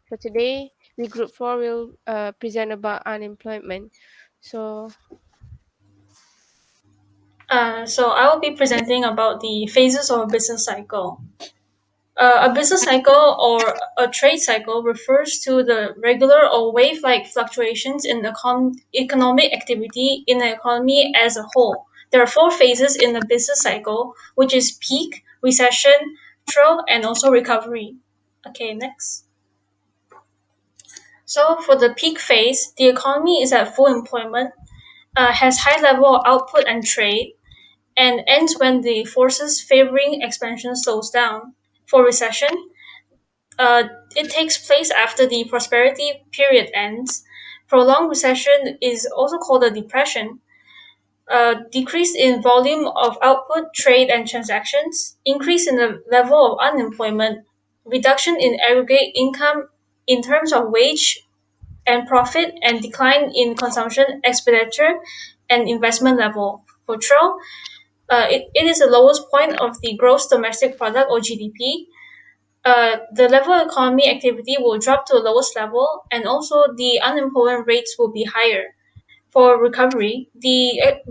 So today, we group 4 will present about unemployment. So So I will be presenting about the phases of a business cycle. A business cycle or a trade cycle refers to the regular or wave-like fluctuations in the economic activity in the economy as a whole. There are four phases in the business cycle, which is peak, recession, trough, and also recovery. Okay, next. So for the peak phase, the economy is at full employment, has high level of output and trade, and ends when the forces favoring expansion slows down. For recession, uh, it takes place after the prosperity period ends. Prolonged recession is also called a depression. Decrease in volume of output, trade, and transactions, increase in the level of unemployment, reduction in aggregate income in terms of wage and profit, and decline in consumption, expenditure, and investment level. For Troll, it is the lowest point of the gross domestic product or GDP. The level of economy activity will drop to the lowest level, and also the unemployment rates will be higher. For recovery, it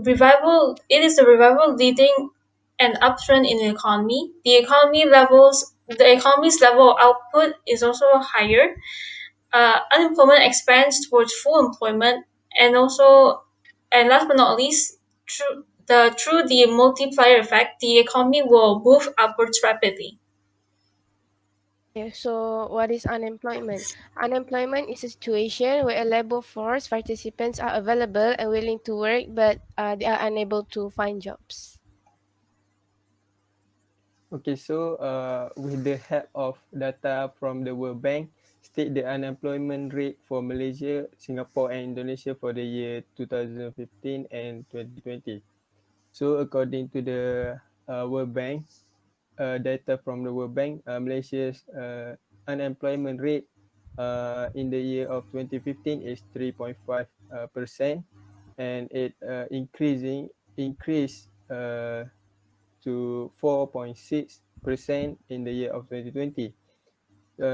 is the revival leading an uptrend in the economy. The economy's level of output is also higher. Unemployment expands towards full employment, and also, and last but not least, through the multiplier effect, the economy will move upwards rapidly. yeah, so what is unemployment? Unemployment is a situation where a labor force participants are available and willing to work, but they are unable to find jobs. Okay, so with the help of data from the World Bank, state the unemployment rate for Malaysia, Singapore, and Indonesia for the year 2015 and 2020. So according to the World Bank, data from the World Bank, Malaysia's unemployment rate in the year of 2015 is 3.5%, and it increased to 4.6% in the year of 2020.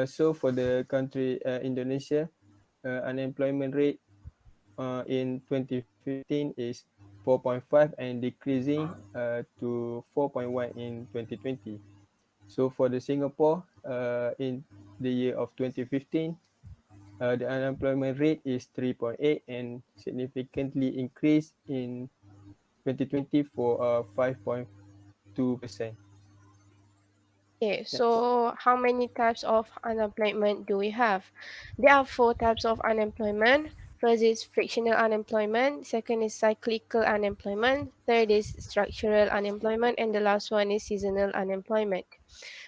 So for the country Indonesia, unemployment rate in 2015 is 4.5 and decreasing to 4.1 in 2020. So for the Singapore, in the year of 2015, the unemployment rate is 3.8 and significantly increased in 2020 for 5.2%. Okay, Next. so how many types of unemployment do we have? There are 4 types of unemployment. First is frictional unemployment, second is cyclical unemployment, third is structural unemployment, and the last one is seasonal unemployment.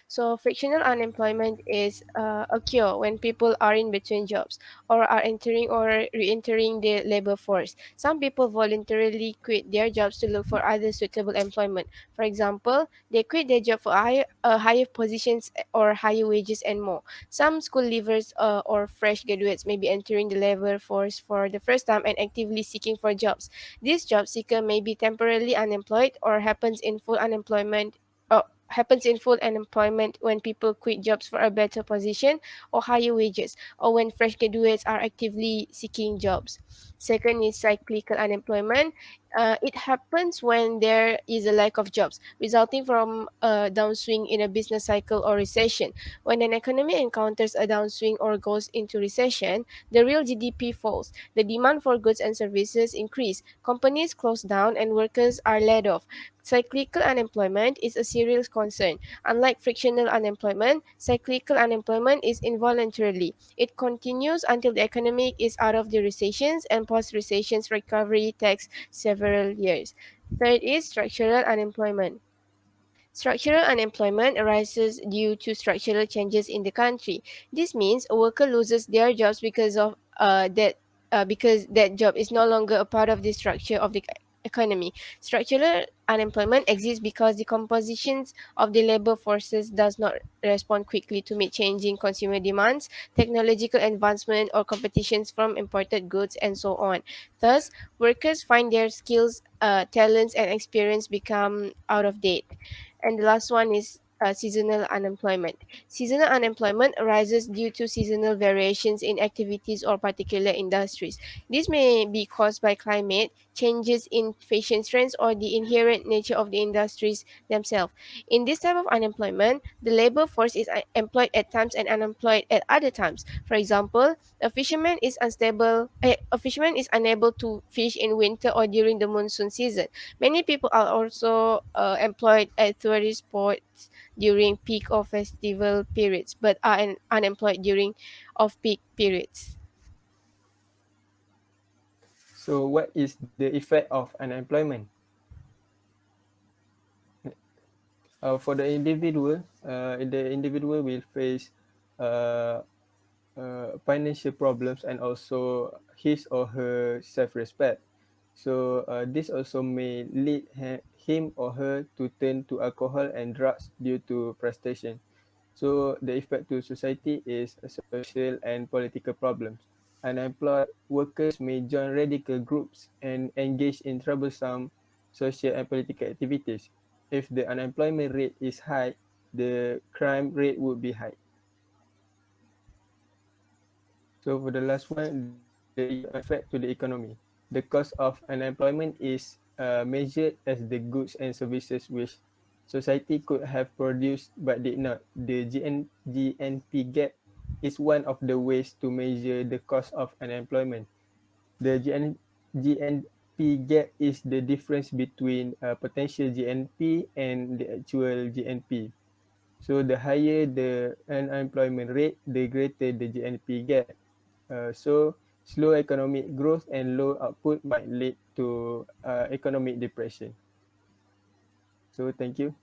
So frictional unemployment is occur when people are in between jobs or are entering or re-entering the labor force. Some people voluntarily quit their jobs to look for other suitable employment. For example, they quit their job for higher positions or higher wages and more. Some school leavers or fresh graduates may be entering the labor force for the first time and actively seeking for jobs. This job seeker may be temporarily unemployed or happens in full unemployment when people quit jobs for a better position or higher wages, or when fresh graduates are actively seeking jobs. Second is cyclical unemployment. It happens when there is a lack of jobs, resulting from a downswing in a business cycle or recession. When an economy encounters a downswing or goes into recession, the real GDP falls, the demand for goods and services increase, companies close down, and workers are laid off. Cyclical unemployment is a serious concern. Unlike frictional unemployment, cyclical unemployment is involuntarily. It continues until the economy is out of the recessions, and post-recessions recovery takes several years. Third is structural unemployment. Structural unemployment arises due to structural changes in the country. This means a worker loses their jobs because that job is no longer a part of the structure of the economy. Structural unemployment exists because the compositions of the labor forces does not respond quickly to meet changing consumer demands, technological advancement, or competitions from imported goods, and so on. Thus, workers find their skills, talents, and experience become out of date. And the last one is seasonal unemployment. Seasonal unemployment arises due to seasonal variations in activities or particular industries. This may be caused by climate, changes in fashion trends, or the inherent nature of the industries themselves. In this type of unemployment, the labor force is employed at times and unemployed at other times. For example, a fisherman is unable to fish in winter or during the monsoon season. Many people are also employed at tourist spots during peak or festival periods, but are unemployed during off-peak periods. So what is the effect of unemployment? For the individual will face uh, financial problems and also his or her self-respect. So this also may lead him or her to turn to alcohol and drugs due to frustration. So the effect to society is social and political problems. Unemployed workers may join radical groups and engage in troublesome social and political activities. If the unemployment rate is high, the crime rate would be high. So for the last one, the effect to the economy. The cost of unemployment is measured as the goods and services which society could have produced but did not. The GNP gap is one of the ways to measure the cost of unemployment. The GNP gap is the difference between potential GNP and the actual GNP. So the higher the unemployment rate, the greater the GNP gap. So slow economic growth and low output might lead to economic depression. So thank you.